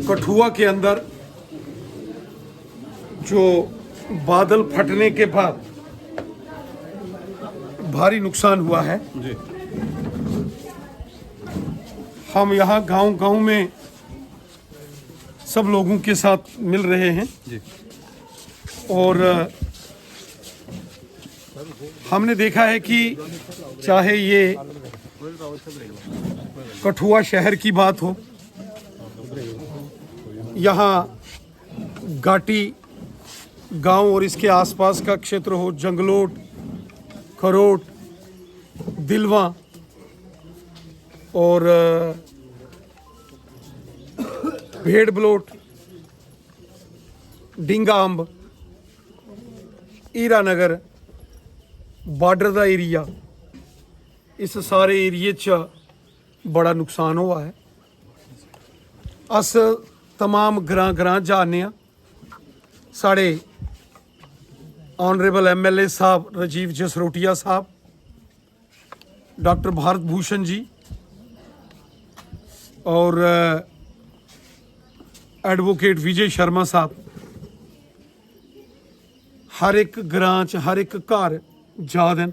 कठुआ के अंदर जो बादल फटने के बाद भारी नुकसान हुआ है जी। हम यहाँ गांव-गांव में सब लोगों के साथ मिल रहे हैं जी। और हमने देखा है कि चाहे ये कठुआ शहर की बात हो, यहाँ घाटी गांव और इसके आसपास का क्षेत्र हो, जंगलोट, खरोट, दिलवा और भेड़ बलोट, डिंगा अंब, हीरानगर, बार्डर का एरिया, इस सारे एरिए च बड़ा नुकसान हुआ है। अस तमाम ग्रां जाने साढ़े ऑनरेबल MLA साहब राजीव जसरोटिया साहब, डॉक्टर भारत भूषण जी और एडवोकेट विजय शर्मा साहब, हर एक ग्रां च हर एक घर जा देन।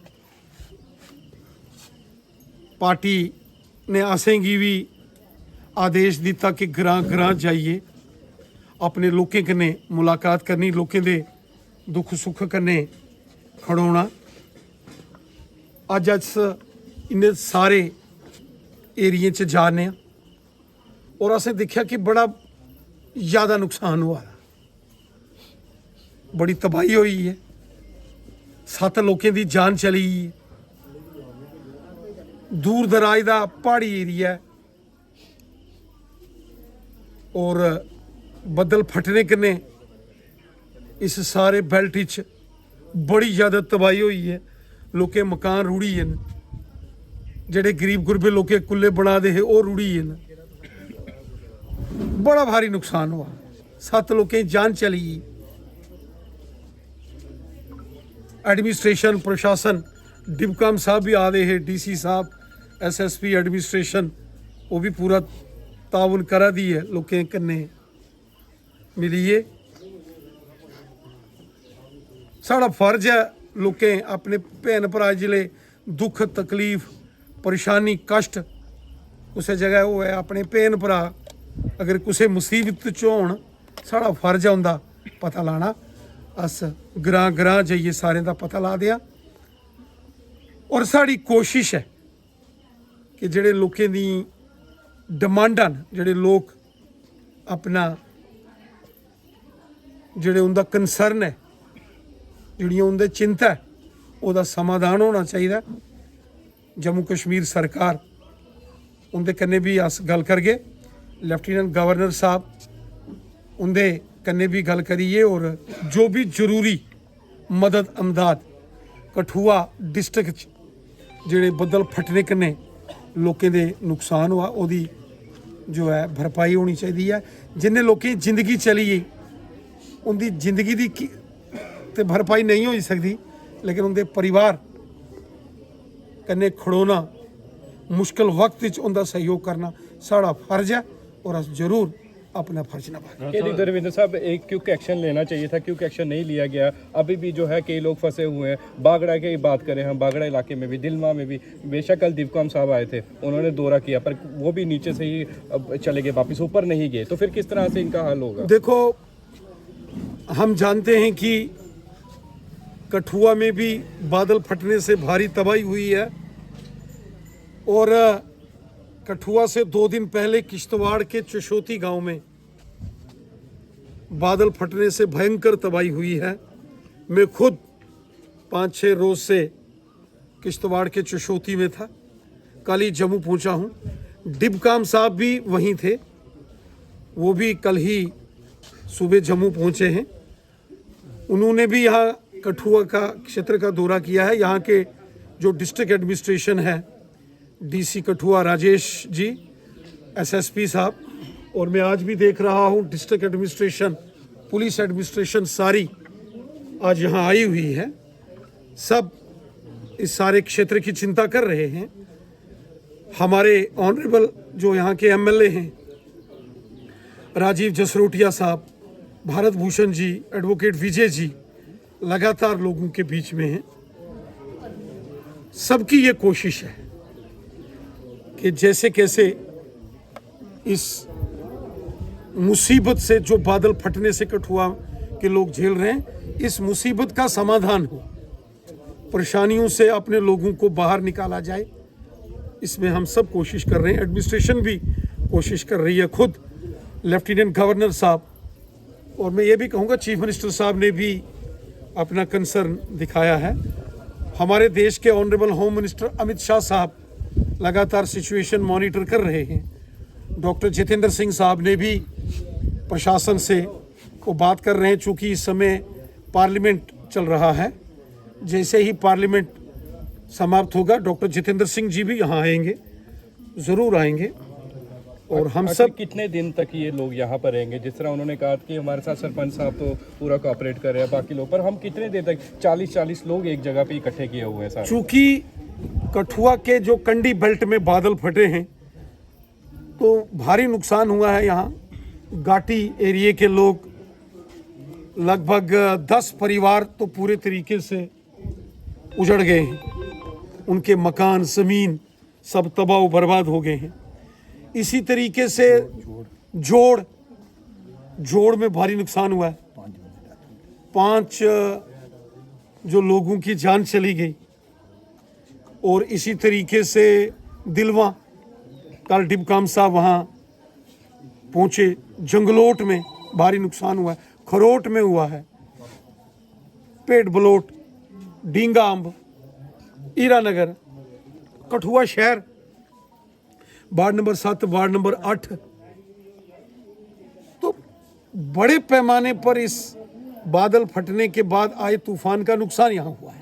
पार्टी ने असेंगी भी आदेश दिता कि ग्रां जाइए, अपने लोकें कन्नै मुलाकात करनी, लोकें दे दुख सुख कन्नै खड़ोना। अज अस इन्ने सारे एरिए च जाने और असें दिक्खा कि बड़ा ज़्यादा नुकसान हुआ है, बड़ी तबाही हुई है, 7 लोकें दी जान चली है। दूर दराज का पहाड़ी एरिया है और बदल फटने कन्नै इस सारे बेल्ट च बड़ी ज़्यादा तबाही हुई है। लोकें मकान रुढ़ी है, जेडे गरीब गुरबे लोकें कुल्ले बना दे वो रुढ़ी है। बड़ा भारी नुकसान हुआ, 7 लोकें जान चली। एडमिनिस्ट्रेशन प्रशासन डिबकाम साहब भी आते हैं, DC साहब, SSP एडमिनिस्ट्रेशन वो भी पूरा ताउन करा दी है, लोकें कन्नै मिलिए। साड़ा फर्ज है लोकें अपने भैन भरा जिले दुख तकलीफ परेशानी कष्ट कुछ जगह हो है, अपने भैन भरा अगर कुछ मुसीबत च होन, साड़ा फर्ज है उनका पता लाना। अस ग्रां जाइए सारें का पता ला दिया और साड़ी कोशिश है कि जेडे लोकें दी डिमांडां न, जेडे लोग अपना जेडे उनका कंसर्न है, जिहड़ियां उनदे चिंता है, उहदा समाधान होना चाहिए। जम्मू कश्मीर सरकार उनदे कन्नै भी अस गल करगे, लेफ्टिनेंट गवर्नर साहब उनदे कन्नै भी गल करिए और जो भी जरूरी मदद अमदाद कठुआ डिस्ट्रिक्ट जेडे बदल फटने कन्नै लोकें दे नुकसान हुआ ओदी जो है भरपाई होनी चाहिए है। जिन्हें लोकें जिंदगी चली गई उनकी जिंदगी दी ते भरपाई नहीं हो सकती, लेकिन उनके परिवार कन्नै खड़ोना, मुश्किल वक्त च उनका सहयोग करना साड़ा फर्ज है और अस जरूर अपना फर्ज निभाएं। धर्मेंद्र साहब, एक क्विक एक्शन लेना चाहिए था, क्विक एक्शन नहीं लिया गया। अभी भी जो है कई लोग फंसे हुए हैं। बागड़ा की बात करें हम, बागड़ा इलाके में भी, दिलमा में भी, बेशक कल दिवकाम साहब आए थे, उन्होंने दौरा किया, पर वो भी नीचे से ही चले गए, वापस ऊपर नहीं गए। तो फिर किस तरह से इनका हल होगा? देखो, हम जानते हैं कि कठुआ में भी बादल फटने से भारी तबाही हुई है और कठुआ से 2 दिन पहले किश्तवाड़ के चशोती गांव में बादल फटने से भयंकर तबाही हुई है। मैं खुद 5-6 रोज से किश्तवाड़ के चशोती में था, कल ही जम्मू पहुंचा हूं। डिबकाम साहब भी वहीं थे, वो भी कल ही सुबह जम्मू पहुंचे हैं। उन्होंने भी यहाँ कठुआ का क्षेत्र का दौरा किया है। यहाँ के जो डिस्ट्रिक्ट एडमिनिस्ट्रेशन है, DC कठुआ राजेश जी, SSP साहब, और मैं आज भी देख रहा हूँ डिस्ट्रिक्ट एडमिनिस्ट्रेशन, पुलिस एडमिनिस्ट्रेशन सारी आज यहाँ आई हुई है। सब इस सारे क्षेत्र की चिंता कर रहे हैं। हमारे ऑनरेबल जो यहाँ के MLA हैं राजीव जसरोटिया साहब, भारत भूषण जी, एडवोकेट विजय जी लगातार लोगों के बीच में हैं। सबकी ये कोशिश है कि जैसे कैसे इस मुसीबत से, जो बादल फटने से कठुआ के लोग झेल रहे हैं, इस मुसीबत का समाधान हो, परेशानियों से अपने लोगों को बाहर निकाला जाए। इसमें हम सब कोशिश कर रहे हैं, एडमिनिस्ट्रेशन भी कोशिश कर रही है, खुद लेफ्टिनेंट गवर्नर साहब, और मैं ये भी कहूँगा चीफ मिनिस्टर साहब ने भी अपना कंसर्न दिखाया है। हमारे देश के honourable home minister Amit Shah साहब लगातार सिचुएशन मॉनिटर कर रहे हैं। डॉक्टर जितेंद्र सिंह साहब ने भी प्रशासन से को बात कर रहे हैं, चूँकि इस समय पार्लियामेंट चल रहा है। जैसे ही पार्लियामेंट समाप्त होगा, डॉक्टर जितेंद्र सिंह जी भी यहाँ आएंगे, ज़रूर आएंगे। और हम सब कितने दिन तक ये लोग यहाँ पर रहेंगे? जिस तरह उन्होंने कहा कि हमारे साथ सरपंच साहब तो पूरा कोऑपरेट कर रहे हैं, बाकी लोग, पर हम कितने देर तक 40-40 लोग एक जगह पे इकट्ठे किए हुए हैं सारे? चूँकि कठुआ के जो कंडी बेल्ट में बादल फटे हैं तो भारी नुकसान हुआ है। यहाँ घाटी एरिया के लोग, लगभग 10 परिवार तो पूरे तरीके से उजड़ गए हैं, उनके मकान ज़मीन सब तबाह बर्बाद हो गए हैं। इसी तरीके से जोड़ में भारी नुकसान हुआ है, 5 जो लोगों की जान चली गई। और इसी तरीके से दिलवा, कल डिबकाम साहब वहाँ पहुँचे, जंगलोट में भारी नुकसान हुआ है, खरोट में हुआ है, पेट बलोट, डींगा अम्ब, ईरानगर, कठुआ शहर, वार्ड नंबर 7, वार्ड नंबर 8। तो बड़े पैमाने पर इस बादल फटने के बाद आए तूफान का नुकसान यहाँ हुआ है।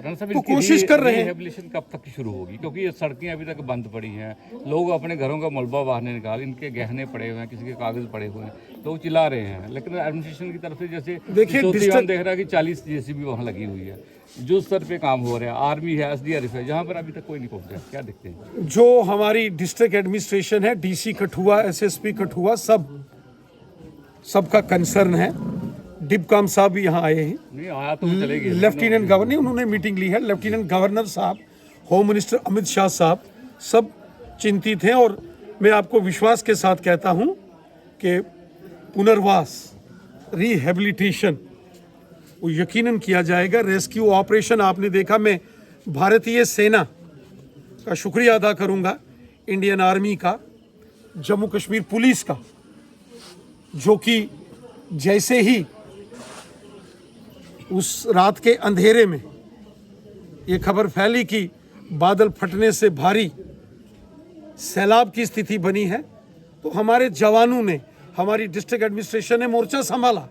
तो कोशिश कर रहे हैं। रिहेबिलिटेशन कब तक शुरू होगी? क्योंकि ये सड़कें अभी तक बंद पड़ी हैं, लोग अपने घरों का मलबा बाहर नहीं निकाल, इनके गहने पड़े हुए हैं, किसी के कागज पड़े हुए हैं, लोग चिल्ला रहे हैं। लेकिन एडमिनिस्ट्रेशन की तरफ से जैसे देखिए, हम देख रहा है कि 40 जेसीबी वहाँ लगी हुई है, जो स्तर पे काम हो रहा है, आर्मी है, SDRF है, जहाँ पर अभी तक कोई नहीं पहुँचा। क्या दिखते हैं? जो हमारी डिस्ट्रिक्ट एडमिनिस्ट्रेशन है, DC कठुआ, SSP कठुआ, सबका कंसर्न है। डिबकाम साहब भी यहाँ आए हैं, नहीं आया तो वो चलेगी। लेफ्टिनेंट गवर्नर, उन्होंने मीटिंग ली है। लेफ्टिनेंट गवर्नर साहब, होम मिनिस्टर अमित शाह साहब, सब चिंतित हैं। और मैं आपको विश्वास के साथ कहता हूँ कि पुनर्वास, रिहेबिलिटेशन वो यकीनन किया जाएगा। रेस्क्यू ऑपरेशन आपने देखा, मैं भारतीय सेना का शुक्रिया अदा करूँगा, इंडियन आर्मी का, जम्मू कश्मीर पुलिस का, जो कि जैसे ही उस रात के अंधेरे में ये खबर फैली कि बादल फटने से भारी सैलाब की स्थिति बनी है, तो हमारे जवानों ने, हमारी डिस्ट्रिक्ट एडमिनिस्ट्रेशन ने मोर्चा संभाला।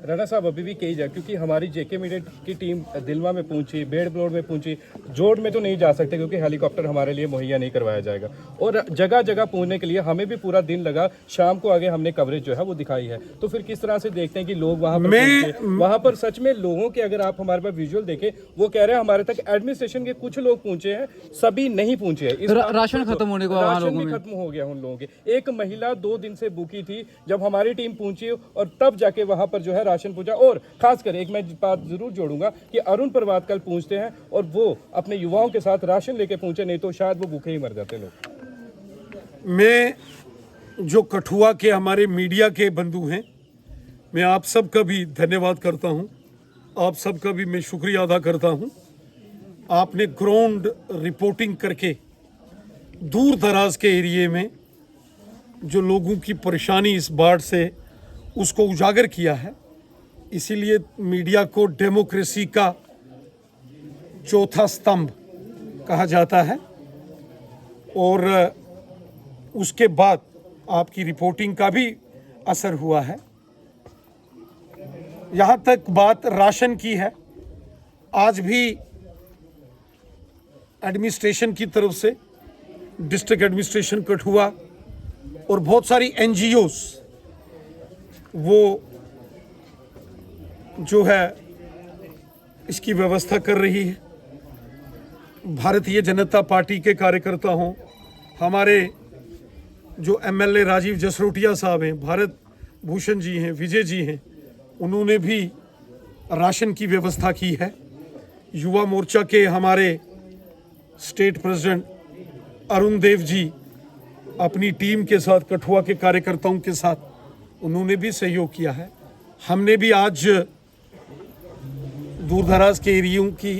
राणा साहब अभी भी कही जाए, क्योंकि हमारी JK मीडिया की टीम दिलवा में पहुंची, बेड़ ब्लॉड में पहुंची, जोड़ में तो नहीं जा सकते क्योंकि हेलीकॉप्टर हमारे लिए मुहैया नहीं करवाया जाएगा, और जगह जगह पहुंचने के लिए हमें भी पूरा दिन लगा। शाम को आगे हमने कवरेज जो है वो दिखाई है। तो फिर किस तरह से देखते हैं कि लोग वहाँ पर पहुंचे? वहाँ पर सच में लोगों के, अगर आप हमारे पास विजुअल देखें, वो कह रहे हैं हमारे तक एडमिनिस्ट्रेशन के कुछ लोग पहुंचे हैं, सभी नहीं पहुंचे हैं। राशन खत्म होने को, राशन भी खत्म हो गया उन लोगों के। एक महिला 2 दिन से भूखी थी, जब हमारी टीम पहुंची और तब जाके वहां पर जो है राशन पहुंचा। और खासकर एक मैं बात जरूर जोड़ूंगा कि अरुण प्रभात कल पहुंचते हैं और वो अपने युवाओं के साथ राशन लेके पहुंचे, नहीं तो शायद वो भूखे ही मर जाते लोग। मैं जो कठुआ के हमारे मीडिया के बंधु हैं, मैं आप सबका भी धन्यवाद करता हूं, आप सबका भी मैं शुक्रिया अदा करता हूं। आपने ग्राउंड रिपोर्टिंग करके दूर दराज के एरिए में जो लोगों की परेशानी इस बाढ़ से, उसको उजागर किया है। इसीलिए मीडिया को डेमोक्रेसी का चौथा स्तंभ कहा जाता है। और उसके बाद आपकी रिपोर्टिंग का भी असर हुआ है। यहाँ तक बात राशन की है, आज भी एडमिनिस्ट्रेशन की तरफ से, डिस्ट्रिक्ट एडमिनिस्ट्रेशन कठुआ और बहुत सारी NGOs वो जो है इसकी व्यवस्था कर रही है। भारतीय जनता पार्टी के कार्यकर्ता हों, हमारे जो MLA राजीव जसरोटिया साहब हैं, भारत भूषण जी हैं, विजय जी हैं, उन्होंने भी राशन की व्यवस्था की है। युवा मोर्चा के हमारे स्टेट प्रेसिडेंट अरुण देव जी अपनी टीम के साथ, कठुआ के कार्यकर्ताओं के साथ उन्होंने भी सहयोग किया है। हमने भी आज दूर दराज के एरियो की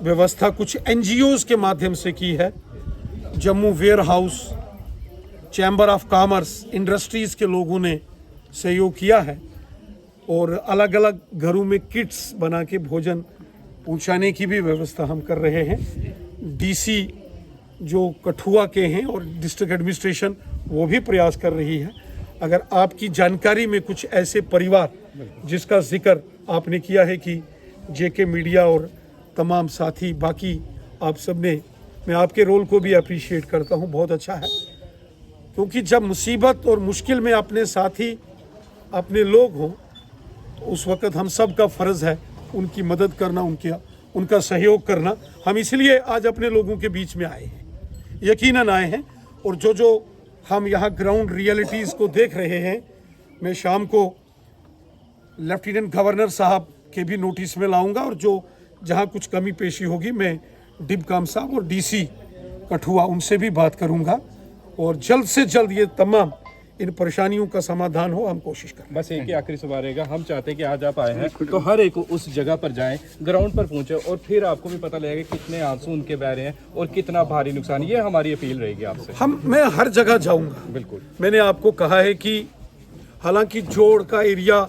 व्यवस्था कुछ NGOs के माध्यम से की है। Jammu warehouse, chamber of commerce, industries के लोगों ने सहयोग किया है और अलग अलग घरों में किट्स बना के भोजन पहुंचाने की भी व्यवस्था हम कर रहे हैं। DC जो कठुआ के हैं और डिस्ट्रिक्ट एडमिनिस्ट्रेशन वो भी प्रयास कर रही है। अगर आपकी जानकारी में कुछ ऐसे परिवार जिसका जिक्र आपने किया है कि JK मीडिया और तमाम साथी बाकी आप सब ने, मैं आपके रोल को भी अप्रिशिएट करता हूँ, बहुत अच्छा है। क्योंकि जब मुसीबत और मुश्किल में अपने साथी अपने लोग हों तो उस वक़्त हम सब का फ़र्ज़ है उनकी मदद करना, उनका सहयोग करना। हम इसलिए आज अपने लोगों के बीच में आए हैं, यकीनन आए हैं। और जो हम यहाँ ग्राउंड रियलिटीज़ को देख रहे हैं, मैं शाम को लेफ्टिनेंट गवर्नर साहब के भी नोटिस में लाऊंगा और जो जहाँ कुछ कमी पेशी होगी मैं डिबकाम साहब और DC कठुआ उनसे भी बात करूँगा और जल्द से जल्द ये तमाम इन परेशानियों का समाधान हो, हम कोशिश करें। बस एक ही आखिरी सवाल रहेगा, हम चाहते हैं कि आज आप आए हैं तो हर एक उस जगह पर जाएं, ग्राउंड पर पहुंचे और फिर आपको भी पता लगेगा कितने आंसू उनके बह रहे हैं और कितना भारी नुकसान। ये हमारी अपील रहेगी आपसे। मैं हर जगह जाऊंगा। बिल्कुल, मैंने आपको कहा है कि हालांकि जोड़ का एरिया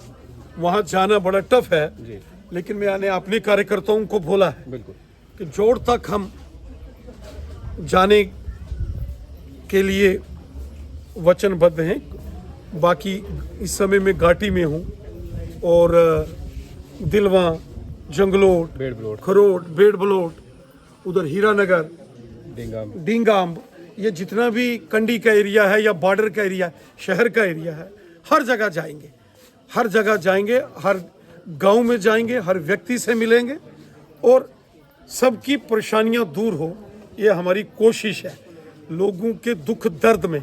वहाँ जाना बड़ा टफ है जी, लेकिन मैंने अपने कार्यकर्ताओं को बोला है बिल्कुल कि जोड़ तक हम जाने के लिए वचनबद्ध हैं। बाकी इस समय मैं घाटी में हूँ और दिलवा, जंगलोट, खरोट, बेड़ बलोट, उधर हीरानगर, डिंगाम, ये जितना भी कंडी का एरिया है या बॉर्डर का एरिया है, शहर का एरिया है, हर जगह जाएंगे, हर जगह जाएंगे, हर गांव में जाएंगे, हर व्यक्ति से मिलेंगे और सबकी परेशानियां दूर हो, ये हमारी कोशिश है। लोगों के दुख दर्द में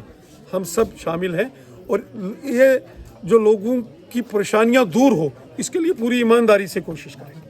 हम सब शामिल हैं और ये जो लोगों की परेशानियां दूर हो इसके लिए पूरी ईमानदारी से कोशिश करेंगे।